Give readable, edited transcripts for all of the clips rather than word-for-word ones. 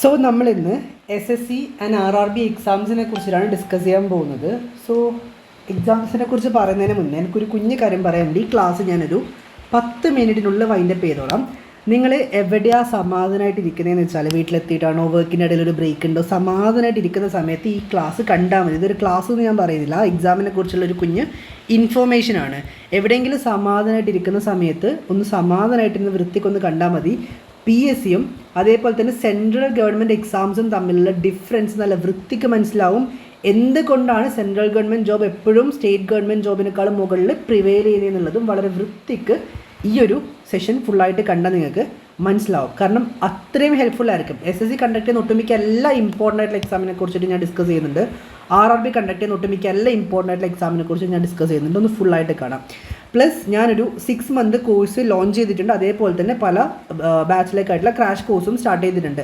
So നമ്മളിന്ന് SSC and RRB എക്സാംസിനെ കുറിച്ചിട്ടാണ് discuss ചെയ്യാൻ പോകുന്നത്. സോ എക്സാംസിനെ കുറിച്ച് പറയുന്നതിന് മുന്നേ എനിക്കൊരു കുഞ്ഞു കാര്യം പറയാനുണ്ട്. ഈ ക്ലാസ് ഞാനൊരു 10 മിനിറ്റിനുള്ളിൽ വൈൻഡപ്പ് ചെയ്തോളാം. നിങ്ങൾ എവിടെയാണ് സമാധാനമായിട്ട് ഇരിക്കുന്നതെന്ന് വെച്ചാൽ വീട്ടിലെത്തിയിട്ടാണോ, വർക്കിൻ്റെ ഇടയിൽ ഒരു ബ്രേക്ക് ഉണ്ടോ, സമാധാനമായിട്ട് ഇരിക്കുന്ന സമയത്ത് ഈ ക്ലാസ് കണ്ടാൽ മതി. ഇതൊരു ക്ലാസ് എന്ന് ഞാൻ പറയുന്നില്ല, എക്സാമിനെ കുറിച്ചുള്ളൊരു കുഞ്ഞ് ഇൻഫോർമേഷനാണ്. എവിടെയെങ്കിലും സമാധാനമായിട്ട് ഇരിക്കുന്ന സമയത്ത് ഒന്ന് സമാധാനമായിട്ടിരുന്ന് വൃത്തിക്കൊന്ന് കണ്ടാൽ മതി. PSCയും അതേപോലെ തന്നെ സെൻട്രൽ ഗവൺമെൻറ് എക്സാംസും തമ്മിലുള്ള ഡിഫറൻസ് നല്ല വൃത്തിക്ക് മനസ്സിലാവും. എന്തുകൊണ്ടാണ് സെൻട്രൽ ഗവൺമെൻറ് ജോബ് എപ്പോഴും സ്റ്റേറ്റ് ഗവൺമെൻറ് ജോബിനേക്കാളും മുകളിൽ പ്രിവെയിൽ ചെയ്യുന്നതെന്നുള്ളതും വളരെ വൃത്തിക്ക് ഈ ഒരു സെഷൻ ഫുള്ളായിട്ട് കണ്ടാൽ നിങ്ങൾക്ക് മനസ്സിലാവും. കാരണം അത്രയും ഹെൽപ്ഫുൾ ആയിരിക്കും. SSC കണ്ടക്ട് ചെയ്യുന്ന ഒട്ടുമിക്ക എല്ലാ ഇമ്പോർട്ടൻ്റ് ആയിട്ടുള്ള എക്സാമിനെ കുറിച്ചിട്ട് ഞാൻ ഡിസ്കസ് ചെയ്യുന്നുണ്ട്. RRB കണ്ടക്ട് ചെയ്യുന്ന ഒട്ടുമിക്ക എല്ലാ ഇമ്പോർട്ടൻ്റ് ആയിട്ടുള്ള എക്സാമിനെ കുറിച്ച് ഞാൻ ഡിസ്കസ് ചെയ്യുന്നുണ്ട്. ഒന്ന് ഫുള്ളായിട്ട് കാണാം. പ്ലസ് ഞാനൊരു 6 മന്ത് കോഴ്സ് ലോഞ്ച് ചെയ്തിട്ടുണ്ട്. അതേപോലെ തന്നെ പല ബാച്ചിലേക്കായിട്ടുള്ള ക്രാഷ് കോഴ്സും സ്റ്റാർട്ട് ചെയ്തിട്ടുണ്ട്.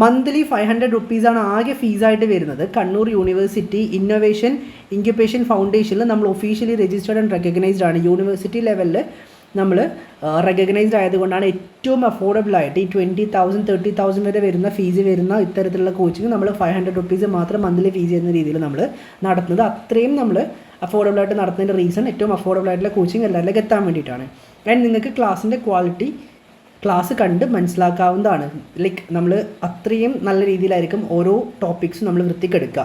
മന്ത്ലി 500 റുപ്പീസാണ് ആകെ ഫീസായിട്ട് വരുന്നത്. കണ്ണൂർ യൂണിവേഴ്സിറ്റി ഇന്നോവേഷൻ ഇൻക്യുബേഷൻ ഫൗണ്ടേഷനിൽ നമ്മൾ ഒഫീഷ്യലി രജിസ്റ്റേർഡ് ആൻഡ് റെക്കഗ്നൈസ്ഡ് ആണ്. യൂണിവേഴ്സിറ്റി ലെവലിൽ നമ്മൾ റെക്കഗ്നൈസ്ഡ് ആയതുകൊണ്ടാണ് ഏറ്റവും അഫോർഡബിളായിട്ട് ഈ 20,000 30,000 വരെ വരുന്ന ഫീസ് വരുന്ന ഇത്തരത്തിലുള്ള കോച്ചിങ് നമ്മൾ 500 റുപ്പീസ് മാത്രം മന്ത്ലി ഫീസ് ചെയ്യുന്ന രീതിയിൽ നമ്മൾ നടത്തുന്നത്. അത്രയും നമ്മൾ അഫോർഡബിളായിട്ട് നടത്തുന്നതിൻ്റെ റീസൺ ഏറ്റവും അഫോർഡബിളായിട്ടുള്ള കോച്ചിങ് എല്ലാവരിലേക്ക് എത്താൻ വേണ്ടിയിട്ടാണ്. ആൻഡ് നിങ്ങൾക്ക് ക്ലാസ്സിൻ്റെ ക്വാളിറ്റി ക്ലാസ് കണ്ട് മനസ്സിലാക്കാവുന്നതാണ്. ലൈക്ക് നമ്മൾ അത്രയും നല്ല രീതിയിലായിരിക്കും ഓരോ ടോപ്പിക്സും നമ്മൾ വൃത്തിക്കെടുക്കുക.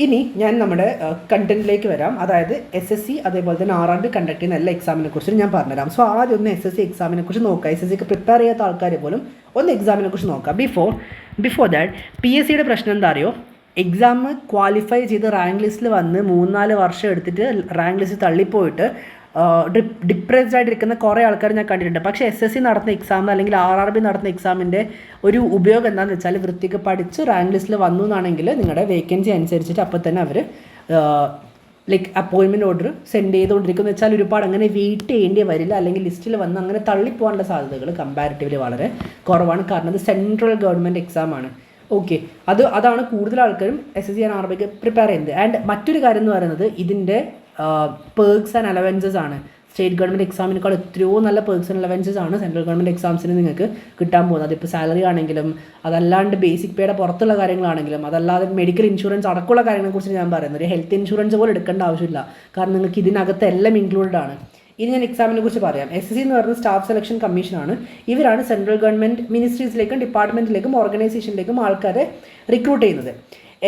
ഇനി ഞാൻ നമ്മുടെ കണ്ടൻറ്റിലേക്ക് വരാം. അതായത് SSC അതേപോലെ തന്നെ RRB കണ്ടക്ട് ചെയ്യുന്ന എല്ലാ എക്സാമിനെ കുറിച്ചും ഞാൻ പറഞ്ഞുതരാം. സോ ആദ്യം ഒന്ന് SSC എക്സാമിനെ കുറിച്ച് നോക്കാം. SSCക്ക് പ്രിപ്പയർ ചെയ്യാത്ത ആൾക്കാർ പോലും ഒന്ന് എക്സാമിനെ കുറിച്ച് നോക്കാം. ബിഫോർ ദാറ്റ് PSCയുടെ പ്രശ്നം എന്താ അറിയോ? എക്സാം ക്വാളിഫൈ ചെയ്ത് റാങ്ക് ലിസ്റ്റിൽ വന്ന് 3-4 വർഷം എടുത്തിട്ട് റാങ്ക് ലിസ്റ്റ് തള്ളിപ്പോയിട്ട് ഡിപ്രസ്ഡ് ആയിട്ടിരിക്കുന്ന കുറേ ആൾക്കാർ ഞാൻ കണ്ടിട്ടുണ്ട്. പക്ഷേ SSC നടത്തുന്ന എക്സാം അല്ലെങ്കിൽ RRB നടത്തുന്ന എക്സാമിൻ്റെ ഒരു ഉപയോഗം എന്താണെന്ന് വെച്ചാൽ വൃത്തിക്ക് പഠിച്ച് റാങ്ക് ലിസ്റ്റിൽ വന്നു എന്നാണെങ്കിൽ നിങ്ങളുടെ വേക്കൻസി അനുസരിച്ചിട്ട് അപ്പോൾ തന്നെ അവർ ലൈക്ക് അപ്പോയിൻമെൻറ്റ് ഓർഡർ സെൻഡ് ചെയ്തുകൊണ്ടിരിക്കുന്നു വെച്ചാൽ ഒരുപാട് അങ്ങനെ വെയിറ്റ് ചെയ്യേണ്ടി വരില്ല. അല്ലെങ്കിൽ ലിസ്റ്റിൽ വന്ന് അങ്ങനെ തള്ളിപ്പോകാനുള്ള സാധ്യതകൾ കമ്പാരിറ്റീവ്ലി വളരെ കുറവാണ്. കാരണം ഇത് സെൻട്രൽ ഗവൺമെൻറ് എക്സാമാണ്. ഓക്കെ, അതാണ് കൂടുതൽ ആൾക്കാരും SSC ആൻഡ് RRBക്ക് പ്രിപ്പയർ ചെയ്യുന്നത്. ആൻഡ് മറ്റൊരു കാര്യം എന്ന് പറയുന്നത് ഇതിൻ്റെ പേർക്സ് ആൻഡ് അലവൻസസ് ആണ്. സ്റ്റേറ്റ് ഗവൺമെൻറ് എക്സാമിനേക്കാൾ എത്രയോ നല്ല പേർക്സ് ആൻഡ് അലവൻസസ് ആണ് സെൻട്രൽ ഗവൺമെൻറ് എക്സാംസിന് നിങ്ങൾക്ക് കിട്ടാൻ പോകുന്നത്. അതിപ്പോൾ സാലറി ആണെങ്കിലും അതല്ലാണ്ട് ബേസിക് പേയുടെ പുറത്തുള്ള കാര്യങ്ങളാണെങ്കിലും അതല്ലാതെ മെഡിക്കൽ ഇൻഷുറൻസ് അടക്കമുള്ള കാര്യങ്ങളെക്കുറിച്ച് ഞാൻ പറയുന്നത്. ഒരു ഹെൽത്ത് ഇൻഷുറൻസ് പോലും എടുക്കേണ്ട ആവശ്യമില്ല. കാരണം നിങ്ങൾക്ക് ഇതിനകത്ത് എല്ലാം ഇൻക്ലൂഡഡ് ആണ്. ഇനി ഞാൻ എക്സാമിനെ കുറിച്ച് പറയാം. SSC എന്ന് പറയുന്നത് സ്റ്റാഫ് സെലക്ഷൻ കമ്മീഷനാണ്. ഇവരാണ് സെൻട്രൽ ഗവൺമെൻറ് മിനിസ്ട്രീസിലേക്കും ഡിപ്പാർട്ട്മെൻറ്റിലേക്കും ഓർഗനൈസേഷനിലേക്കും ആൾക്കാരെ റിക്രൂട്ട് ചെയ്യുന്നത്.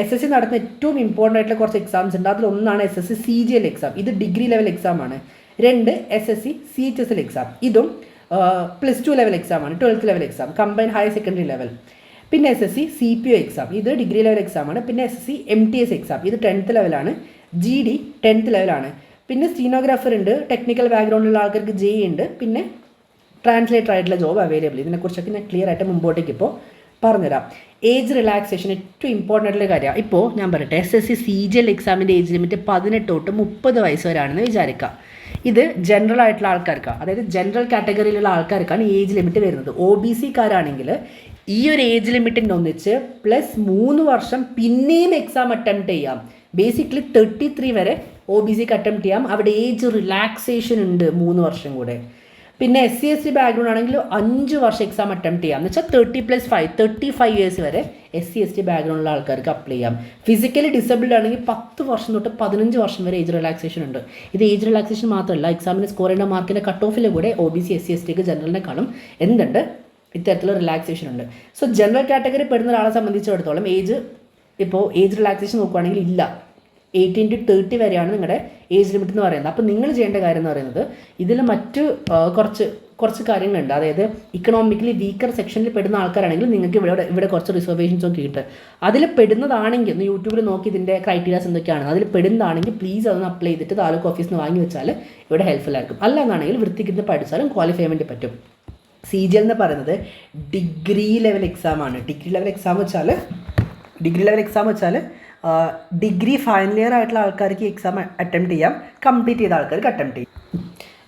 SSC നടത്തുന്ന ഏറ്റവും ഇമ്പോർട്ടൻ്റ് ആയിട്ടുള്ള കുറച്ച് എക്സാംസ് ഉണ്ട്. അതിലൊന്നാണ് SSC CGL എക്സാം. ഇത് ഡിഗ്രി ലെവൽ എക്സാമാണ്. 2 SSC CHSL എക്സാം. ഇതും +2 ലെവൽ എക്സാമാണ്. 12th level exam, combined higher secondary level. പിന്നെ SSC CPO എക്സാം, ഇത് ഡിഗ്രി ലെവൽ എക്സാമാണ്. പിന്നെ SSC MTS എക്സാം, ഇത് 10th ലെവലാണ്. GD 10th ലെവലാണ്. പിന്നെ സ്റ്റീനോഗ്രാഫർ ഉണ്ട്, ടെക്നിക്കൽ ബാക്ക്ഗ്രൗണ്ടിലുള്ള ആൾക്കാർക്ക് JE ഉണ്ട്. പിന്നെ ട്രാൻസ്ലേറ്റർ ആയിട്ടുള്ള ജോബ് അവൈലബിൾ. ഇതിനെക്കുറിച്ചൊക്കെ ഞാൻ ക്ലിയർ ആയിട്ട് മുമ്പോട്ടേക്ക് ഇപ്പോൾ പറഞ്ഞുതരാം. ഏജ് റിലാക്സേഷൻ ഏറ്റവും ഇമ്പോർട്ടൻ്റ് ആയിട്ടുള്ള കാര്യമാണ്. ഇപ്പോൾ ഞാൻ പറയട്ടെ, SSC CGL എക്സാമിൻ്റെ ഏജ് ലിമിറ്റ് 18 തൊട്ട് 30 വയസ്സ് വരെയാണെന്ന് വിചാരിക്കുക. ഇത് ജനറൽ ആയിട്ടുള്ള ആൾക്കാർക്കാണ്, അതായത് ജനറൽ കാറ്റഗറിയിലുള്ള ആൾക്കാർക്കാണ് ഏജ് ലിമിറ്റ് വരുന്നത്. OBCക്കാരാണെങ്കിൽ ഈ ഒരു ഏജ് ലിമിറ്റിൻ്റെ ഒന്നിച്ച് +3 വർഷം പിന്നെയും എക്സാം അറ്റംപ്റ്റ് ചെയ്യാം. ബേസിക്കലി 33 വരെ OBCക്ക് അറ്റംപ്റ്റ് ചെയ്യാം. അവിടെ ഏജ് റിലാക്സേഷൻ ഉണ്ട് 3 വർഷം കൂടെ. പിന്നെ SC ST ബാക്ക്ഗ്രൗണ്ട് ആണെങ്കിൽ 5 വർഷം എക്സാം അറ്റംപ്റ്റ് ചെയ്യാം. എന്ന് വെച്ചാൽ 30+5 35 ഇയേഴ്സ് വരെ SC ST ബാക്ക്ഗ്രൗണ്ടിലുള്ള ആൾക്കാർക്ക് അപ്ലൈ ചെയ്യാം. ഫിസിക്കലി ഡിസബിൾഡ് ആണെങ്കിൽ 10 വർഷം തൊട്ട് 15 വർഷം വരെ ഏജ് റിലാക്സേഷൻ ഉണ്ട്. ഇത് ഏജ് റിലാക്സേഷൻ മാത്രമല്ല, എക്സാമിന് സ്കോർ ചെയ്യുന്ന മാർക്കിൻ്റെ കട്ട് ഓഫിൽ കൂടെ OBC SC STക്ക് ജനറലിനെക്കാളും എന്തുണ്ട്, ഇത്തരത്തിലുള്ള റിലാക്സേഷൻ ഉണ്ട്. സോ ജനറൽ കാറ്റഗറി പെടുന്ന ഒരാളെ സംബന്ധിച്ചിടത്തോളം ഏജ് റിലാക്സേഷൻ നോക്കുകയാണെങ്കിൽ ഇല്ല. 18 to 30 വരെയാണ് നിങ്ങളുടെ ഏജ് ലിമിറ്റ് എന്ന് പറയുന്നത്. അപ്പോൾ നിങ്ങൾ ചെയ്യേണ്ട കാര്യം എന്ന് പറയുന്നത് ഇതിൽ മറ്റ് കുറച്ച് കാര്യങ്ങളുണ്ട്. അതായത് ഇക്കണോമിക്കലി വീക്കർ സെക്ഷനിൽ പെടുന്ന ആൾക്കാരാണെങ്കിൽ നിങ്ങൾക്ക് ഇവിടെ കുറച്ച് റിസർവേഷൻസ് ഒക്കെ കിട്ടും. അതിൽ പെടുന്നതാണെങ്കിൽ ഒന്ന് യൂട്യൂബിൽ നോക്കി ഇതിൻ്റെ ക്രൈറ്റീരിയാസ് എന്തൊക്കെയാണ്, അതിൽ പെടുന്നതാണെങ്കിൽ പ്ലീസ് അതൊന്ന് അപ്ലൈ ചെയ്തിട്ട് താലൂക്ക് ഓഫീസിൽ നിന്ന് വാങ്ങി വെച്ചാൽ ഇവിടെ ഹെൽപ്ഫുൾ ആയിരിക്കും. അല്ലാന്നാണെങ്കിൽ വൃത്തിക്കിരുന്ന് പഠിച്ചാലും ക്വാളിഫൈ ചെയ്യാൻ വേണ്ടി പറ്റും. CGL എന്ന് പറയുന്നത് ഡിഗ്രി ലെവൽ എക്സാമാണ്. ഡിഗ്രി ലെവൽ എക്സാം വെച്ചാൽ ഡിഗ്രി ഫൈനൽ ഇയർ ആയിട്ടുള്ള ആൾക്കാർക്ക് എക്സാം അറ്റംപ്റ്റ് ചെയ്യാം, കംപ്ലീറ്റ് ചെയ്ത ആൾക്കാർക്ക് അറ്റംപ്റ്റ് ചെയ്യാം.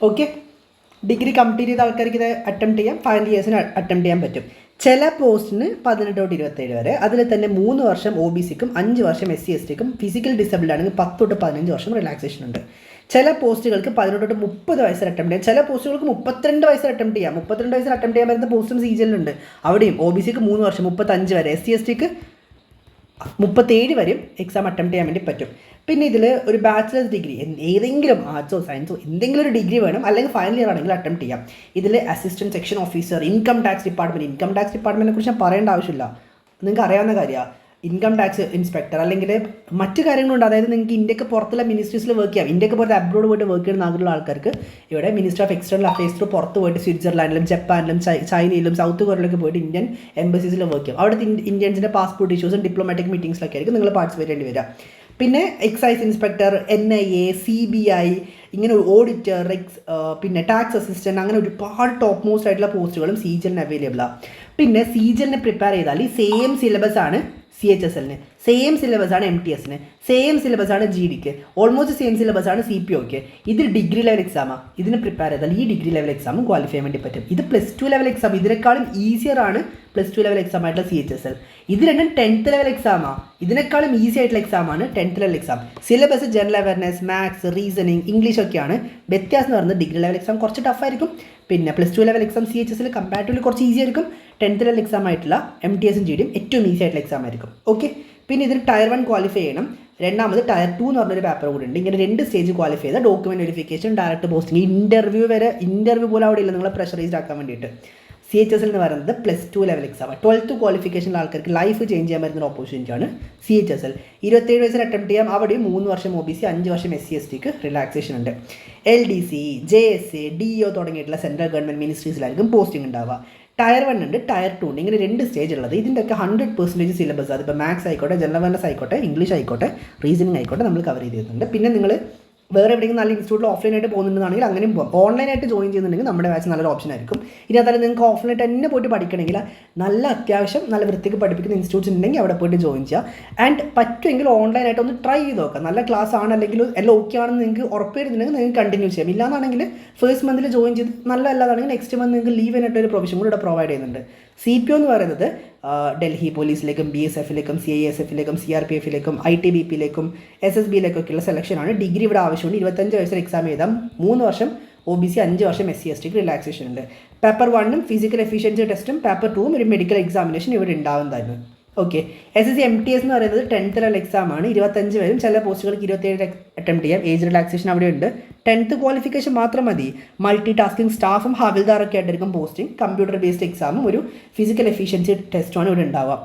ഓക്കെ, ഡിഗ്രി കംപ്ലീറ്റ് ചെയ്ത ആൾക്കാർക്ക് ഇത് അറ്റംപ്റ്റ് ചെയ്യാം, ഫൈനൽ ഇയേഴ്സിന് അറ്റംപ്റ്റ് ചെയ്യാൻ പറ്റും. ചില പോസ്റ്റിന് 18 തൊട്ട് 27 വരെ. അതിൽ തന്നെ 3 വർഷം OBCക്കും 5 വർഷം SC STക്കും, ഫിസിക്കൽ ഡിസബിൾഡ് ആണെങ്കിൽ 10 തൊട്ട് 15 വർഷം റിലാക്സേഷൻ ഉണ്ട്. ചില പോസ്റ്റുകൾക്ക് 18 to 30 വയസ്സിൽ അറ്റംപ്റ്റ് ചെയ്യാം, ചില പോസ്റ്റുകൾക്ക് 32 വയസ്സിൽ അറ്റംപ്റ്റ് ചെയ്യാം. 32 വയസ്സിൽ അറ്റംപ്റ്റ് ചെയ്യാൻ വരുന്ന പോസ്റ്റും സീജനിലുണ്ട്. അവിടെയും ഒ ബി സിക്ക് 3 വർഷം 35 വരെ, SC STക്ക് 37 വരെയും എക്സാം അറ്റംപ്റ്റ് ചെയ്യാൻ വേണ്ടി പറ്റും. പിന്നെ ഇതിൽ ഒരു ബാച്ചിലേഴ്സ് ഡിഗ്രി ഏതെങ്കിലും ആർട്സോ സയൻസോ എന്തെങ്കിലും ഒരു ഡിഗ്രി വേണം, അല്ലെങ്കിൽ ഫൈനൽ ഇയർ ആണെങ്കിൽ അറ്റംപ്റ്റ് ചെയ്യാം. ഇതിൽ assistant section officer, income tax ഡിപ്പാർട്ട്മെൻറ്റിനെ കുറിച്ച് ഞാൻ പറയേണ്ട ആവശ്യമില്ല, നിങ്ങൾക്ക് അറിയാവുന്ന കാര്യമാണ്. ഇൻകം ടാക്സ് ഇൻസ്പെക്ടർ അല്ലെങ്കിൽ മറ്റു കാര്യങ്ങളുണ്ട്. അതായത് നിങ്ങൾക്ക് ഇന്ത്യക്ക് പുറത്തുള്ള മിനിസ്ട്രീസിൽ വർക്ക് ചെയ്യാം. ഇന്ത്യക്ക് പുറത്ത് അബ്രോഡ് പോയിട്ട് വർക്ക് ചെയ്യുന്ന ആഗ്രഹമുള്ള ആൾക്കാർക്ക് ഇവിടെ മിനിസ്റ്റർ ഓഫ് എക്സ്റ്റേണൽ അഫയേഴ്സ് പുറത്ത് പോയിട്ട് സ്വിറ്റ്സർലാൻഡിലും ജപ്പാനിലും ചൈനയിലും സൗത്ത് കൊറിയയിലൊക്കെ പോയിട്ട് ഇന്ത്യൻ എംബസീസിൽ വർക്ക് ചെയ്യും. അവിടുത്തെ ഇന്ത്യൻസിൻ്റെ പാസ്പോർട്ട് ഇഷ്യൂസും ഡിപ്ലോമാറ്റിക് മീറ്റിംഗ്സിലൊക്കെ ആയിരിക്കും നിങ്ങൾ പാർട്ടിസിപ്പേറ്റ് ചെയ്യേണ്ടി വരിക. പിന്നെ എക്സൈസ് ഇൻസ്പെക്ടർ, NIA, CBI, ഇങ്ങനെ ഓഡിറ്റർ, പിന്നെ ടാക്സ് അസിസ്റ്റൻറ്റ്, അങ്ങനെ ഒരുപാട് ടോപ്പ് മോസ്റ്റ് ആയിട്ടുള്ള പോസ്റ്റുകളും സീജലിന് അവൈലബിളാണ്. പിന്നെ സീജലിനെ പ്രിപ്പയർ ചെയ്താൽ ഈ സെയിം സിലബസ് ആണ് CHSLന്, സെയിം സിലബസ് ആണ് MTSന്, സെയിം സിലബസ് ആണ് GDക്ക്, ഓൾമോസ്റ്റ് സെയിം സിലബസ് ആണ് CPOക്ക്. ഇത് ഡിഗ്രി ലെവൽ എക്സാമാണ്. ഇതിന് പ്രിപ്പയർ ചെയ്താൽ ഈ ഡിഗ്രി ലെവൽ എക്സാമും ക്വാളിഫൈ ചെയ്യാൻ വേണ്ടി പറ്റും. ഇത് +2 ലെവൽ എക്സാം, ഇതിനേക്കാളും ഈസിയർ ആണ് +2 ലെവൽ എക്സാം ആയിട്ടുള്ള CHSL. ഇത് രണ്ടും 10th ലെവൽ എക്സാമാണ്. ഇതിനേക്കാളും ഈസി ആയിട്ടുള്ള എക്സാമാണ് 10th level exam. Syllabus general awareness, maths, reasoning, English ഒക്കെയാണ്. വ്യത്യാസം എന്ന് പറയുന്നത് ഡിഗ്രി ലെവൽ എക്സാം കുറച്ച് ടഫായിരിക്കും, പിന്നെ +2 ലെവൽ എക്സാം CHSL കമ്പാരിറ്റീവ്ലി കുറച്ച് ഈസി ആയിരിക്കും. 10th ലെവൽ എക്സാം ആയിട്ടുള്ള MTSും GDയും ഏറ്റവും ഈസി ആയിട്ടുള്ള എക്സാം ആയിരിക്കും. ഓക്കെ, പിന്നെ ഇതിന് ടയർ 1 ക്വാളിഫൈ ചെയ്യണം. രണ്ടാമത് ടയർ 2 എന്ന് പറഞ്ഞൊരു പേപ്പർ കൂടി ഉണ്ട്. ഇങ്ങനെ 2 സ്റ്റേജ് ക്വാളിഫൈ ചെയ്ത document verification, direct posting, interview പോലും അവിടെ ഇല്ല നിങ്ങളെ പ്രഷറൈസ്ഡ് ആക്കാൻ വേണ്ടിയിട്ട്. CHSL എന്ന് പറയുന്നത് +2 ലെവൽ എക്സാം. 12th ക്വാളിഫിക്കേഷനുള്ള ആൾക്കാർക്ക് ലൈഫ് ചേഞ്ച് ചെയ്യാൻ പറ്റുന്ന ഓപ്പർച്യൂണിറ്റിയാണ് CHSL. 27 വയസ്സിൽ അറ്റംപ്റ്റ് ചെയ്യാം. അവിടെയും 3 വർഷം OBC, 5 വർഷം SC STക്ക് റിലാക്സേഷൻ ഉണ്ട്. LDC, JSA, DO തുടങ്ങിയിട്ടുള്ള സെൻട്രൽ ഗവൺമെൻറ് മിനിസ്ട്രീസിലായിരിക്കും പോസ്റ്റിംഗ് ഉണ്ടാവുക. ടയർ 1 ഉണ്ട്, ടയർ 2 ഉണ്ട്, ഇങ്ങനെ 2 സ്റ്റേജ് ഉള്ളത്. ഇതിൻ്റെയൊക്കെ 100% സിലബസ്, അതിപ്പോൾ മാത്സ് ആയിക്കോട്ടെ, ജനറൽ അവയർനെസ് ആയിക്കോട്ടെ, ഇംഗ്ലീഷ് ആയിക്കോട്ടെ, റീസണിങ് ആയിക്കോട്ടെ, നമ്മൾ കവർ ചെയ്തിട്ടുണ്ട്. പിന്നെ നിങ്ങൾ വേറെ എവിടെയെങ്കിലും നല്ല ഇൻസ്റ്റിറ്റ്യൂട്ടിൽ ഓഫ്ലൈനായിട്ട് പോകുന്നുണ്ടെങ്കിൽ അങ്ങനെയും പോകാം. ഓൺലൈനായിട്ട് ജോയിൻ ചെയ്യുന്നുണ്ടെങ്കിൽ നമ്മുടെ ബാച്ച് നല്ലൊരു ഓപ്ഷൻ ആയിരിക്കും. ഇനി അതായത് നിങ്ങൾക്ക് ഓഫ്ലൈനായിട്ട് തന്നെ പോയിട്ട് പഠിക്കണമെങ്കിൽ നല്ല അത്യാവശ്യം നല്ല വൃത്തിക്ക് പഠിപ്പിക്കുന്ന ഇൻസ്റ്റിറ്റ്യൂട്ട്സ് ഉണ്ടെങ്കിൽ അവിടെ പോയിട്ട് ജോയിൻ ചെയ്യുക. ആൻഡ് പറ്റുമെങ്കിൽ ഓൺലൈനായിട്ട് ഒന്ന് ട്രൈ ചെയ്ത് നോക്കാം. നല്ല ക്ലാസ് ആണ്, അല്ലെങ്കിൽ എല്ലാം ഓക്കെ ആണെന്ന് നിങ്ങൾക്ക് ഉറപ്പ് വരുന്നുണ്ടെങ്കിൽ നിങ്ങൾക്ക് കണ്ടിന്യൂ ചെയ്യാം. ഇല്ലാന്നാണെങ്കിൽ ഫസ്റ്റ് മന്തിൽ ജോയിൻ ചെയ്ത് നല്ല അല്ലാതാണെങ്കിൽ നെക്സ്റ്റ് മന്ത് നിങ്ങൾക്ക് ലീവ് ആയിട്ട് ഒരു പ്രൊവിഷൻ കൂടെ ഇവിടെ പ്രൊവൈഡ് ചെയ്യുന്നുണ്ട്. CPO എന്ന് പറയുന്നത് ഡൽഹി പോലീസിലേക്കും BSFിലേക്കും CISFിലേക്കും CRPFിലേക്കും ITBPയിലേക്കും SSBയിലേക്കൊക്കെയുള്ള സെലക്ഷനാണ്. ഡിഗ്രി ഇവിടെ ആവശ്യമുണ്ട്. 25 വയസ്സിൽ എക്സാം എഴുതാം. 3 വർഷം OBC, 5 വർഷം SC STക്ക് റിലാക്സേഷൻ ഉണ്ട്. പേപ്പർ 1 ഫിസിക്കൽ എഫിഷ്യൻസി ടെസ്റ്റും പേപ്പർ 2 ഒരു മെഡിക്കൽ എക്സാമിനേഷൻ ഇവിടെ ഉണ്ടാവുന്നതായിരുന്നു. ഓക്കെ, SSC MTS എന്ന് പറയുന്നത് 10th ലെവൽ എക്സാമാണ്. 25 വരും, ചില പോസ്റ്റുകൾക്ക് 27 അറ്റംപ്റ്റ് ചെയ്യാം. ഏജ് റിലാക്സേഷൻ അവിടെ ഉണ്ട്. 10th ക്വാളിഫിക്കേഷൻ മാത്രം മതി. മൾട്ടി ടാസ്കിങ് സ്റ്റാഫും ഹവിൽദാറൊക്കെ ആയിട്ടായിരിക്കും പോസ്റ്റിംഗ്. കമ്പ്യൂട്ടർ ബേസ്ഡ് എക്സാമും ഒരു ഫിസിക്കൽ എഫിഷ്യൻസി ടെസ്റ്റുമാണ് ഇവിടെ ഉണ്ടാവുക.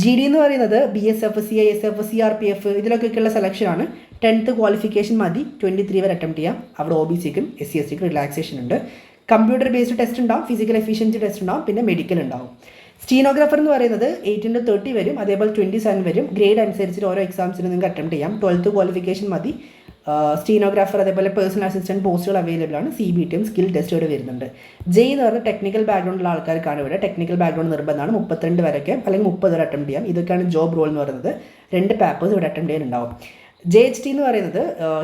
GD എന്ന് പറയുന്നത് BSF, CISF, CRPF ഇതിലൊക്കെയുള്ള സെലക്ഷനാണ്. 10th qualification മതി. 23 വരെ അറ്റംപ്റ്റ് ചെയ്യാം. അവിടെ OBCക്കും SC STക്കും റിലാക്സേഷൻ ഉണ്ട്. കമ്പ്യൂട്ടർ ബേസ്ഡ് ടെസ്റ്റ് ഉണ്ടാവും, ഫിസിക്കൽ എഫിഷ്യൻസി ടെസ്റ്റ് ഉണ്ടാവും, പിന്നെ മെഡിക്കൽ ഉണ്ടാവും. സ്റ്റീനോഗ്രാഫർ എന്ന് പറയുന്നത് 18 to 30 വരും, അതേപോലെ 27 വരും. ഗ്രേഡ് അനുസരിച്ചിട്ട് ഓരോ എക്സാംസിന് നിങ്ങൾക്ക് അറ്റംപ്റ്റ് ചെയ്യാം. 12th ക്വാളിഫിക്കേഷൻ മതി. സ്റ്റീനോഗ്രാഫർ അതേപോലെ പേഴ്സണൽ അസിസ്റ്റൻറ്റ് പോസ്റ്റുകൾ അവൈലബിൾ ആണ്. CBTയും സ്കിൽ ടെസ്റ്റ് ഇവിടെ വരുന്നുണ്ട്. JEE എന്ന് പറഞ്ഞാൽ ടെക്നിക്കൽ ബാക്ക്ഗ്രൗണ്ടുള്ള ആൾക്കാർക്കാണ് ഇവിടെ. ടെക്നിക്കൽ ബാക്ക്ഗ്രൗണ്ട് നിർബന്ധമാണ്. 32 വരെയൊക്കെ അല്ലെങ്കിൽ 30 വരെ അറ്റംപ്റ്റ് ചെയ്യാം. ഇതൊക്കെയാണ് ജോബ് റോൾ എന്ന് പറയുന്നത്. 2 പേപ്പേഴ്സ് ഇവിടെ അറ്റംപ്റ്റ് ചെയ്യാനുണ്ടാവും. JHT എന്ന് പറയുന്നത്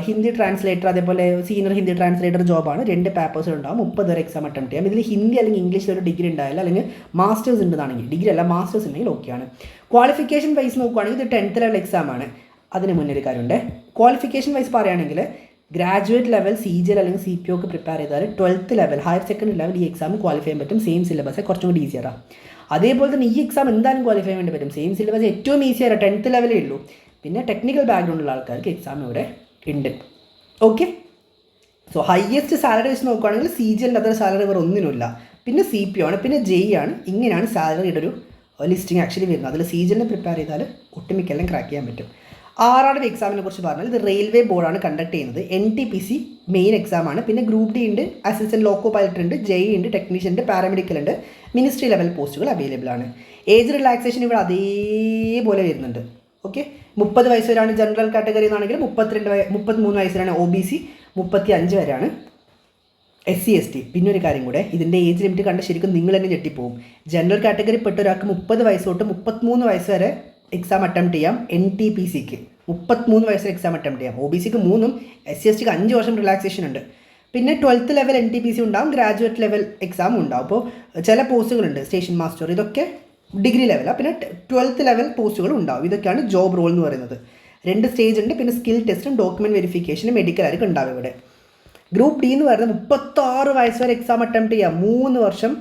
ഹിന്ദി ട്രാൻസ്ലേറ്റർ അതേപോലെ സീനിയർ ഹിന്ദി ട്രാൻസ്ലേറ്റർ ജോബാണ്. 2 പേപ്പേഴ്സ് ഉണ്ടാവും. 30 വരെ എക്സാം അറ്റംപ്റ്റ് ചെയ്യാം. ഇതിൽ ഹിന്ദി അല്ലെങ്കിൽ ഇംഗ്ലീഷിൽ ഒരു ഡിഗ്രി ഉണ്ടായാലും അല്ലെങ്കിൽ മാസ്റ്റേഴ്സ് ഉണ്ടെന്നാണെങ്കിൽ, ഡിഗ്രി അല്ല മാസ്റ്റേഴ്സ് ഉണ്ടെങ്കിൽ ഓക്കെയാണ്. ക്വാളിഫിക്കേഷൻ വൈസ് നോക്കുകയാണെങ്കിൽ ഇത് 10th ലെവൽ എക്സാമാണ്. അതിന് മുന്നേ ഒരു കാര്യമുണ്ട്. ക്വാളിഫിക്കേഷൻ വൈസ് പറയുകയാണെങ്കിൽ ഗ്രാജുവേറ്റ് ലെവൽ CGL അല്ലെങ്കിൽ CPOക്ക് പ്രിപ്പയർ ചെയ്താൽ 12th level higher secondary level ഈ എക്സാം ക്വാളിഫൈ ചെയ്യാൻ പറ്റും. സെയിം സിലബസ്, കുറച്ചും കൂടി ഈസിയറാണ്. അതേപോലെ തന്നെ ഈ എക്സാം എന്തായാലും ക്വാളിഫൈ ചെയ്യാൻ വേണ്ടി പറ്റും. സെയിം സിലബസ്, ഏറ്റവും ഈസിയറാണ്. 10th ലെവലേ ഉള്ളൂ. പിന്നെ ടെക്നിക്കൽ ബാക്ക്ഗ്രൗണ്ടുള്ള ആൾക്കാർക്ക് എക്സാം ഇവിടെ ഉണ്ട്. ഓക്കെ, സോ ഹയസ്റ്റ് സാലറി വെച്ച് നോക്കുകയാണെങ്കിൽ CGL അത്ര സാലറി വേറെ ഒന്നിനുമില്ല. പിന്നെ CPO ആണ്, പിന്നെ JEE ആണ്. ഇങ്ങനെയാണ് സാലറിയുടെ ഒരു ലിസ്റ്റിംഗ് ആക്ച്വലി വരുന്നത്. അതിൽ CGLനെ പ്രിപ്പയർ ചെയ്താൽ ഒട്ടുമിക്കെല്ലാം ക്രാക്ക് ചെയ്യാൻ പറ്റും. RRB എക്സാമിനെ കുറിച്ച് പറഞ്ഞാൽ ഇത് റെയിൽവേ ബോർഡാണ് കണ്ടക്ട് ചെയ്യുന്നത്. NTPC മെയിൻ എക്സാമാണ്. പിന്നെ ഗ്രൂപ്പ് D ഉണ്ട്, അസിസ്റ്റൻറ്റ് ലോക്കോ പൈലറ്റ് ഉണ്ട്, JEE ഉണ്ട്, ടെക്നീഷ്യൻ ഉണ്ട്, പാരാമെഡിക്കൽ ഉണ്ട്, മിനിസ്ട്രി ലെവൽ പോസ്റ്റുകൾ അവൈലബിൾ ആണ്. ഏജ് റിലാക്സേഷൻ ഇവിടെ അതേപോലെ വരുന്നുണ്ട്. ഓക്കെ, 30 വയസ്സ് വരെയാണ് ജനറൽ കാറ്റഗറി എന്നാണെങ്കിൽ 33 വയസ്സ് വരെയാണ് OBC, 35 വരെയാണ് SC ST. പിന്നെ ഒരു കാര്യം കൂടെ, ഇതിൻ്റെ ഏജ് ലിമിറ്റ് കണ്ട് ശരിക്കും നിങ്ങൾ തന്നെ ഞെട്ടിപ്പോവും. ജനറൽ കാറ്റഗറി പെട്ട ഒരാൾക്ക് 30 വയസ്സ് തൊട്ട് 33 വയസ്സ് വരെ എക്സാം അറ്റംപ്റ്റ് ചെയ്യാം. NTPCക്ക് 33 വയസ്സിൽ എക്സാം അറ്റംപ്റ്റ് ചെയ്യാം. OBCക്ക് 3ഉം SC STക്ക് 5 വർഷം റിലാക്സേഷൻ ഉണ്ട്. പിന്നെ 12th ലെവൽ NTPC ഉണ്ടാവും, ഗ്രാജുവേറ്റ് ലെവൽ എക്സാം ഉണ്ടാവും. അപ്പോൾ ചില പോസ്റ്റുകളുണ്ട്, സ്റ്റേഷൻ മാസ്റ്റർ, ഇതൊക്കെ ഡിഗ്രി ലെവലാണ്. പിന്നെ 12th ലെവൽ പോസ്റ്റുകളും ഉണ്ടാവും. ഇതൊക്കെയാണ് ജോബ് റോൾ എന്ന് പറയുന്നത്. 2 സ്റ്റേജ് ഉണ്ട്. പിന്നെ സ്കിൽ ടെസ്റ്റും ഡോക്യുമെൻറ്റ് വെരിഫിക്കേഷനും മെഡിക്കലായിരിക്കും ഉണ്ടാവും ഇവിടെ. ഗ്രൂപ്പ് ഡി എന്ന് പറയുന്നത് 36 വയസ്സ് വരെ എക്സാം അറ്റംപ്റ്റ് ചെയ്യാം. 3 വർഷം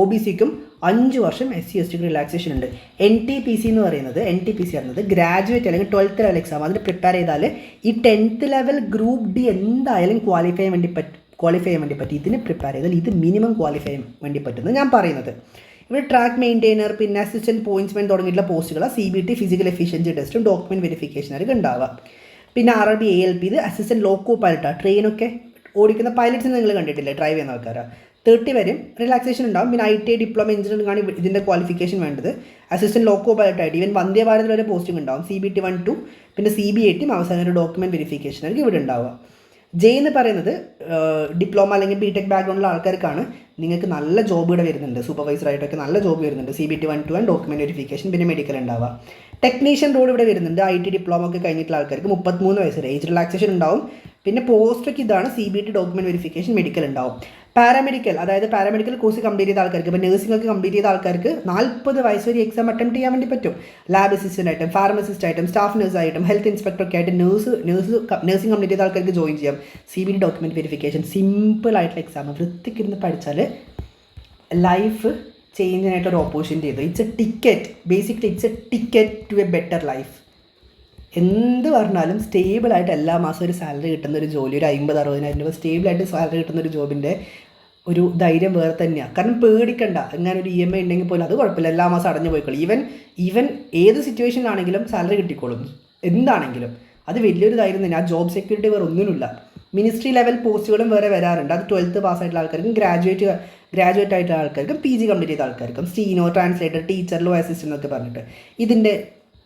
OBCക്കും 5 വർഷം SC/STക്ക് റിലാക്സേഷൻ ഉണ്ട്. NTPC എന്ന് പറയുന്നത് ഗ്രാജുവേറ്റ് അല്ലെങ്കിൽ 12th ലെവൽ എക്സാം. അതിന് പ്രിപ്പയർ ചെയ്താൽ ഈ 10th ലെവൽ ഗ്രൂപ്പ് ഡി എന്തായാലും ക്വാളിഫൈ ചെയ്യാൻ വേണ്ടി പറ്റും. ഇതിന് പ്രിപ്പയർ ചെയ്താൽ ഇത് മിനിമം ക്വാളിഫൈ ചെയ്യാൻ വേണ്ടി പറ്റുന്നത് ഞാൻ പറയുന്നത്. ഇവിടെ ട്രാക്ക് മെയിൻറ്റെയിനർ, പിന്നെ അസിസ്റ്റൻറ്റ് പോയിൻറ്റ്സ്മെൻ തുടങ്ങിയിട്ടുള്ള പോസ്റ്റുകൾ CBT ഫിസിക്കൽ എഫിഷ്യൻസി ടെസ്റ്റും ഡോക്യുമെൻറ്റ് വെരിഫിക്കേഷനായിരിക്കും ഉണ്ടാവുക. പിന്നെ RRB ALP ഇത് അസിസ്റ്റൻറ്റ് ലോക്കോ പൈലറ്റാണ്. ട്രെയിനൊക്കെ ഓടിക്കുന്ന പൈലറ്റ്സിന് നിങ്ങൾ കണ്ടിട്ടില്ലേ, ഡ്രൈവ് ചെയ്യുന്ന ആൾക്കാരാണ്. 30 വരെയും റിലാക്സേഷൻ ഉണ്ടാവും. പിന്നെ ITI ഡിപ്ലോമ എഞ്ചിനീയറിംഗ് ആണ് ഇതിൻ്റെ ക്വാളിഫിക്കേഷൻ വേണ്ടത്. അസിസ്റ്റൻറ്റ് ലോക്കോ പൈലറ്റായിട്ട് ഈവൻ വന്ദേ ഭാരതിൽ വരെ പോസ്റ്റിംഗ് ഉണ്ടാവും. CBT 1, 2 പിന്നെ CBAT അവസാനം ഒരു ഡോക്യുമെൻറ്റ് വെരിഫിക്കേഷനായിരിക്കും ഇവിടെ ഉണ്ടാവുക. ജെ എന്ന് പറയുന്നത് ഡിപ്ലോമ അല്ലെങ്കിൽ BTech ബാക്ക്ഗ്രൗണ്ടിലുള്ള ആൾക്കാർക്കാണ്. നിങ്ങൾക്ക് നല്ല ജോബ് ഇവിടെ വരുന്നുണ്ട്, സൂപ്പർവൈസറായിട്ടൊക്കെ നല്ല ജോബ് വരുന്നുണ്ട്. CBT 1, 2 ആൻഡ് ഡോക്യുമെൻറ്റ് വെരിഫിക്കേഷൻ പിന്നെ മെഡിക്കൽ ഉണ്ടാവുക. ടെക്നീഷ്യൻ റോഡ് ഇവിടെ വരുന്നുണ്ട്. IT ഡിപ്ലോമ ഒക്കെ കഴിഞ്ഞിട്ടുള്ള ആൾക്കാർക്ക് 33 വയസ്സ് വരെ ഏജ് റിലാക്സേഷൻ ഉണ്ടാവും. പിന്നെ പോസ്റ്റൊക്കെ ഇതാണ് CBT ഡോക്യുമെൻറ്റ് വെരിഫിക്കേഷൻ മെഡിക്കൽ ഉണ്ടാവും. പാരാമെഡിക്കൽ അതായത് പാരാമെഡിക്കൽ കോഴ്സ് കംപ്ലീറ്റ് ചെയ്ത ആൾക്കാർക്ക്, ഇപ്പോൾ നഴ്സിംഗ് ഒക്കെ കംപ്ലീറ്റ് ചെയ്ത ആൾക്കാർക്ക് 40 വയസ്സ് വരെ എക്സാം അറ്റംപ്റ്റ് ചെയ്യാൻ വേണ്ടി പറ്റും. ലാബ് അസിസ്റ്റൻ്റ് ആയിട്ടും ഫാർമസിസ്റ്റ് ആയിട്ടും സ്റ്റാഫ് നഴ്സായിട്ടും ഹെൽത്ത് ഇൻസ്പെക്ടറൊക്കെ ആയിട്ട് നഴ്സിംഗ് കംപ്ലീറ്റ് ചെയ്ത ആൾക്കാർക്ക് ജോയിൻ ചെയ്യാം. CBT ഡോക്യുമെൻറ്റ് വെരിഫിക്കേഷൻ സിമ്പിൾ ആയിട്ടുള്ള എക്സാം. വൃത്തിക്കിരുന്ന് പഠിച്ചാൽ ലൈഫ് ചേഞ്ച് ആയിട്ടൊരു ഓപ്പർച്യൂണിറ്റി ചെയ്തു. It's a ticket, basically it's a ticket to a better life. എന്ത് പറഞ്ഞാലും സ്റ്റേബിളായിട്ട് എല്ലാ മാസവും ഒരു സാലറി കിട്ടുന്ന ഒരു ജോലി, ഒരു 50-60 രൂപ സ്റ്റേബിളായിട്ട് സാലറി കിട്ടുന്ന ഒരു ജോബിൻ്റെ ഒരു ധൈര്യം വേറെ തന്നെയാണ്. കാരണം പേടിക്കണ്ട, അങ്ങനെ ഒരു EMI ഉണ്ടെങ്കിൽ പോലും അത് കുഴപ്പമില്ല, എല്ലാ മാസം അടഞ്ഞു പോയിക്കോളും. ഈവൻ ഏത് സിറ്റുവേഷനിലാണെങ്കിലും സാലറി കിട്ടിക്കോളും, എന്താണെങ്കിലും അത് വലിയൊരു ധൈര്യം തന്നെ. ആ ജോബ് സെക്യൂരിറ്റി വേറെ ഒന്നിനുമില്ല. മിനിസ്ട്രി ലെവൽ പോസ്റ്റുകളും വേറെ വരാറുണ്ട്. അത് 12th പാസ്സായിട്ടുള്ള ആൾക്കാർക്കും ഗ്രാജുവേറ്റ് ആയിട്ടുള്ള ആൾക്കാർക്കും PG കംപ്ലീറ്റ് ചെയ്ത ആൾക്കാർക്കും steno, translator, teacher, law assistant എന്നൊക്കെ പറഞ്ഞിട്ട് ഇതിൻ്റെ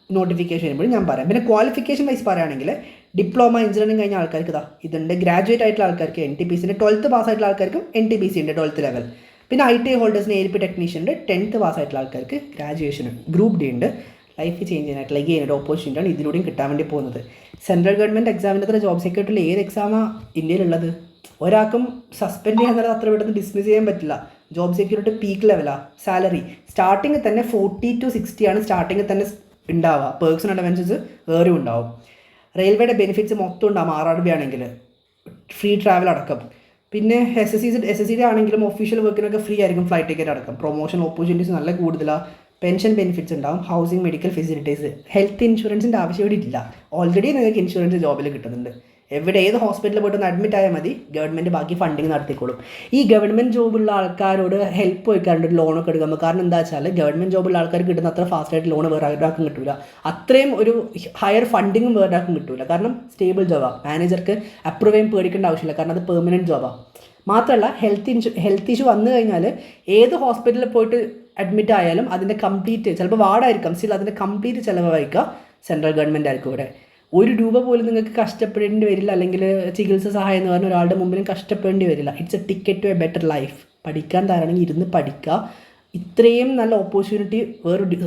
നോട്ടിഫിക്കേഷൻ വരുമ്പോഴും ഞാൻ പറയാം. പിന്നെ ക്വാളിഫിക്കേഷൻ വൈസ് പറയുകയാണെങ്കിൽ ഡിപ്ലോമ എഞ്ചിനീയറിംഗ് കഴിഞ്ഞ ആൾക്കാർക്ക് ഇതുണ്ട്. ഗ്രാജുവേറ്റ് ആയിട്ടുള്ള ആൾക്കാർക്ക് NTPCൻ്റെ 12th പാസ്സായിട്ടുള്ള ആൾക്കാർക്കും NTPC ഉണ്ട് 12th ലെവൽ. പിന്നെ ITI ഹോൾഡേഴ്സിന് ALP ടെക്നീഷ്യൻ ഉണ്ട്. 10th പാസ്സായിട്ടുള്ള ആൾക്കാർക്ക് ഗ്രാജുവേഷൻ ഗ്രൂപ്പ് ഡി ഉണ്ട്. ലൈഫ് ചേഞ്ച് ചെയ്യാനായിട്ടുള്ള ഒരു ഓപ്പർച്യൂണിറ്റിയാണ് ഇതിലൂടെയും കിട്ടാൻ വേണ്ടി പോകുന്നത്. സെൻട്രൽ ഗവൺമെൻറ് എക്സാമിൻ്റെ അത്ര ജോബ് സെക്യൂരിറ്റിയിൽ ഏത് എക്സാമാണ് ഇന്ത്യയിലുള്ളത്? ഒരാൾക്കും സസ്പെൻഡ് ചെയ്യാൻ അത്ര പെട്ടെന്ന് ഡിസ്മിസ് ചെയ്യാൻ പറ്റില്ല. ജോബ് സെക്യൂരിറ്റി പീക്ക് ലെവലാണ്. സാലറി സ്റ്റാർട്ടിങ് തന്നെ 40 to 60 ആണ് സ്റ്റാർട്ടിങ്ങിൽ തന്നെ ഉണ്ടാവുക. പേഴ്ക്സ് ആൻഡ് അഡ്വാൻസസ് വേറെ ഉണ്ടാവും. റെയിൽവേയുടെ ബെനിഫിറ്റ്സ് മൊത്തം ഉണ്ടാവും. RRB ആണെങ്കിൽ ഫ്രീ ട്രാവൽ അടക്കം. പിന്നെ SSCയുടെ ആണെങ്കിലും ഒഫീഷ്യൽ വർക്കിനൊക്കെ ഫ്രീ ആയിരിക്കും, ഫ്ലൈറ്റ് ടിക്കറ്റ് അടക്കം. പ്രൊമോഷൻ ഓപ്പർച്യൂണിറ്റീസ് നല്ല കൂടുതലാണ്. പെൻഷൻ ബെനിഫിറ്റ്സ് ഉണ്ടാവും. Housing, medical facilities. ഹെൽത്ത് ഇൻഷുറൻസിൻ്റെ ആവശ്യം ഇവിടെ ഇല്ല. ഓൾറെഡി നിങ്ങൾക്ക് ഇൻഷുറൻസ് ജോബിൽ കിട്ടുന്നുണ്ട്. ഏത് ഹോസ്പിറ്റലിൽ പോയിട്ട് അഡ്മിറ്റ് ആയാൽ മതി, ഗവൺമെൻറ് ബാക്കി ഫണ്ടിങ് നടത്തിക്കോളും. ഈ ഗവൺമെൻറ് ജോബുള്ള ആൾക്കാരോട് ഹെൽപ്പ് ചോദിക്കാറുണ്ട് ലോണൊക്കെ എടുക്കുമ്പോൾ. കാരണം എന്താ വെച്ചാൽ ഗവൺമെൻറ് ജോബുള്ള ആൾക്കാർക്ക് കിട്ടുന്ന അത്ര ഫാസ്റ്റായിട്ട് ലോൺ വേറെ ഒരാൾക്കും കിട്ടില്ല. അത്രയും ഒരു ഹയർ ഫണ്ടിങ്ങും വേറെ ഒരാൾക്കും കിട്ടില്ല. കാരണം സ്റ്റേബിൾ ജോബാണ്. മാനേജർക്ക് അപ്രൂവ് ചെയ്യാൻ പേടിക്കേണ്ട ആവശ്യമില്ല, കാരണം അത് പെർമനൻറ്റ് ജോബാണ്. മാത്രമല്ല ഹെൽത്ത് ഇഷ്യൂ വന്നു കഴിഞ്ഞാൽ ഏത് ഹോസ്പിറ്റലിൽ പോയിട്ട് അഡ്മിറ്റ് ആയാലും അതിൻ്റെ കംപ്ലീറ്റ്, ചിലപ്പോൾ വാർഡായിരിക്കും, സ്റ്റിൽ അതിൻ്റെ കംപ്ലീറ്റ് ചിലവ് വഹിക്കുക സെൻട്രൽ ഗവൺമെൻറ് ആയിരിക്കും ഇവിടെ. ₹1 പോലും നിങ്ങൾക്ക് കഷ്ടപ്പെടേണ്ടി വരില്ല. അല്ലെങ്കിൽ ചികിത്സ സഹായം എന്ന് പറഞ്ഞാൽ ഒരാളുടെ മുമ്പിലും കഷ്ടപ്പെടേണ്ടി വരില്ല. It's a ticket to a better life. പഠിക്കാൻ തരാണെങ്കിൽ ഇരുന്ന് പഠിക്കുക. ഇത്രയും നല്ല ഓപ്പർച്യൂണിറ്റി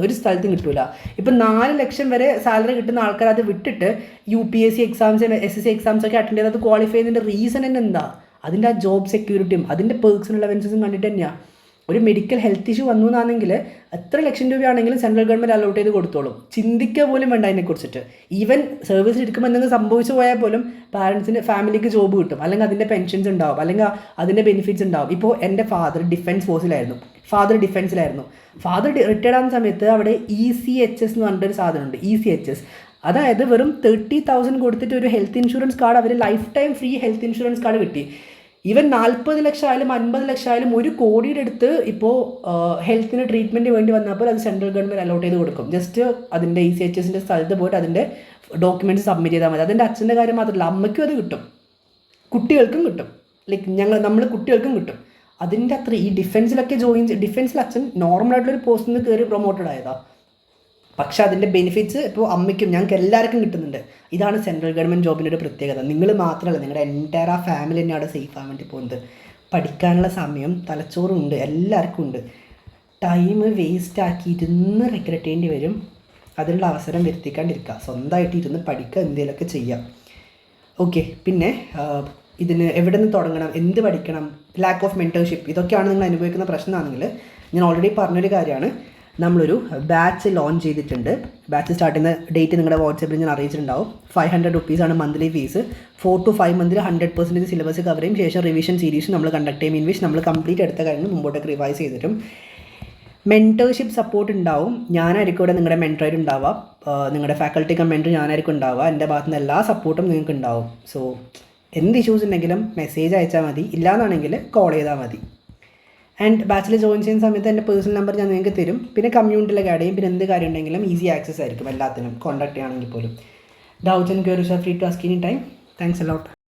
ഒരു സ്ഥലത്തും കിട്ടില്ല. ഇപ്പം 4 ലക്ഷം വരെ സാലറി കിട്ടുന്ന ആൾക്കാർ അത് വിട്ടിട്ട് UPSC എക്സാംസ്, SSC എക്സാംസ് ഒക്കെ അറ്റൻഡ് ചെയ്ത് അത് ക്വാളിഫൈ ചെയ്യുന്നതിൻ്റെ റീസൺ തന്നെ എന്താ? അതിൻ്റെ ആ ജോബ് സെക്യൂരിറ്റിയും അതിൻ്റെ പേഴ്സണൽ അലവൻസസും കണ്ടിട്ട് തന്നെയാണ്. ഒരു മെഡിക്കൽ ഹെൽത്ത് ഇഷ്യൂ വന്നു എന്നാണെങ്കിൽ എത്ര ലക്ഷം രൂപയാണെങ്കിലും സെൻട്രൽ ഗവൺമെൻറ് അലോട്ട് ചെയ്ത് കൊടുത്തോളും. ചിന്തിക്കുക പോലും വേണ്ട അതിനെക്കുറിച്ചിട്ട്. ഈവൻ സർവീസിൽ ഇരിക്കുമ്പോൾ എന്തെങ്കിലും സംഭവിച്ചു പോയാൽ പോലും പാരൻസിന്, ഫാമിലിക്ക് ജോബ് കിട്ടും, അല്ലെങ്കിൽ അതിൻ്റെ പെൻഷൻസ് ഉണ്ടാവും, അല്ലെങ്കിൽ അതിൻ്റെ ബെനിഫിറ്റ്സ് ഉണ്ടാവും. ഇപ്പോൾ എൻ്റെ ഫാദർ ഡിഫൻസിലായിരുന്നു. ഫാദർ റിട്ടയർഡ് ആകുന്ന സമയത്ത് അവിടെ ECHS എന്ന് പറഞ്ഞിട്ടൊരു സാധനമുണ്ട്. ECHS അതായത് വെറും 30,000 കൊടുത്തിട്ട് ഒരു ഹെൽത്ത് ഇൻഷുറൻസ് കാർഡ്, അവർ lifetime free health insurance card കിട്ടി. ഈവൻ 40 ലക്ഷം ആയാലും 50 ലക്ഷം ആയാലും 1 കോടിയുടെ അടുത്ത് ഇപ്പോൾ ഹെൽത്തിന് ട്രീറ്റ്മെൻറ്റ് വേണ്ടി വന്നപ്പോൾ അത് സെൻട്രൽ ഗവൺമെൻറ് അലോട്ട് ചെയ്ത് കൊടുക്കും. ജസ്റ്റ് അതിൻ്റെ ECHSൻ്റെ സ്ഥലത്ത് പോയിട്ട് അതിൻ്റെ ഡോക്യുമെൻറ്റ്സ് സബ്മിറ്റ് ചെയ്താൽ മതി. അതിൻ്റെ അച്ഛൻ്റെ കാര്യം മാത്രമല്ല, അമ്മയ്ക്കും അത് കിട്ടും, കുട്ടികൾക്കും കിട്ടും. നമ്മൾ കുട്ടികൾക്കും കിട്ടും. അതിൻ്റെ അത്ര ഈ ഡിഫൻസിലൊക്കെ ഡിഫൻസിൽ അച്ഛൻ നോർമലായിട്ടുള്ളൊരു പോസ്റ്റിൽ നിന്ന് കയറി പ്രൊമോട്ടഡ് ആയതാണ്. പക്ഷെ അതിൻ്റെ ബെനിഫിറ്റ്സ് ഇപ്പോൾ അമ്മയ്ക്കും ഞങ്ങൾക്ക് എല്ലാവർക്കും കിട്ടുന്നുണ്ട്. ഇതാണ് സെൻട്രൽ ഗവൺമെൻറ് ജോബിൻ്റെ ഒരു പ്രത്യേകത. നിങ്ങൾ മാത്രമല്ല, നിങ്ങളുടെ എൻറ്റയർ ആ ഫാമിലി തന്നെ അവിടെ സേഫ് ആകാൻ വേണ്ടി പോകുന്നത്. പഠിക്കാനുള്ള സമയം തലച്ചോറും ഉണ്ട്, എല്ലാവർക്കും ഉണ്ട്. ടൈം വേസ്റ്റ് ആക്കി ഇരുന്ന് റിഗ്രറ്റ് ചെയ്യേണ്ടി വരും. അതിനുള്ള അവസരം വരുത്തിക്കാണ്ടിരിക്കുക, സ്വന്തമായിട്ട് ഇരുന്ന് പഠിക്കുക, എന്തെങ്കിലുമൊക്കെ ചെയ്യാം. ഓക്കെ, പിന്നെ ഇതിന് എവിടെ നിന്ന് തുടങ്ങണം, എന്ത് പഠിക്കണം, ലാക്ക് ഓഫ് മെൻറ്റർഷിപ്പ്, ഇതൊക്കെയാണ് നിങ്ങൾ അനുഭവിക്കുന്ന പ്രശ്നമാണെങ്കിൽ ഞാൻ ഓൾറെഡി പറഞ്ഞൊരു കാര്യമാണ്. നമ്മളൊരു ബാച്ച് ലോഞ്ച് ചെയ്തിട്ടുണ്ട്. ബാച്ച് സ്റ്റാർട്ട് ചെയ്യുന്ന ഡേറ്റ് നിങ്ങളുടെ വാട്സാപ്പിൽ ഞാൻ അറിയിച്ചിട്ടുണ്ടാവും. 500 റുപ്പീസാണ് മന്ത്ലി ഫീസ്. 4 to 5 മന്തിൽ 100% സിലബസ് കവർ ചെയ്യും. ശേഷം റിവിഷൻ സീരീസ് നമ്മൾ കണ്ടക്ട് ചെയ്യും. ഇൻ വിച്ച് നമ്മൾ കംപ്ലീറ്റ് എടുത്ത കഴിഞ്ഞ് മുമ്പോട്ടേക്ക് റിവൈസ് ചെയ്തിട്ടും മെൻറ്റർഷിപ്പ് സപ്പോർട്ട് ഉണ്ടാവും. ഞാനായിരിക്കും ഇവിടെ നിങ്ങളുടെ മെൻറ്ററായിട്ട് ഉണ്ടാവുക. നിങ്ങളുടെ ഫാക്കൽറ്റി കം മെൻറ്റർ ഞാനായിരിക്കും ഉണ്ടാവുക. എൻ്റെ ഭാഗത്തു നിന്ന് എല്ലാ സപ്പോർട്ടും നിങ്ങൾക്ക് ഉണ്ടാവും. സോ എന്ത് ഇഷ്യൂസ് ഉണ്ടെങ്കിലും മെസ്സേജ് അയച്ചാൽ മതി, ഇല്ലയെന്നാണെങ്കിൽ കോൾ ചെയ്താൽ മതി. ആൻഡ് ബാച്ചിൽ ജോയിൻ ചെയ്യുന്ന സമയത്ത് എൻ്റെ പേഴ്സണൽ നമ്പർ ഞാൻ നിങ്ങൾക്ക് തരും. പിന്നെ കമ്മ്യൂണിറ്റിയിലൊക്കെ ആഡ് ചെയ്യും. പിന്നെ എന്ത് കാര്യം ഉണ്ടെങ്കിലും ഈസി ആക്സസ് ആയിരിക്കും എല്ലാത്തിനും, കോൺടാക്ട് ചെയ്യുകയാണെങ്കിൽ പോലും. Doubts and queries are free to ask any time. Thanks a lot.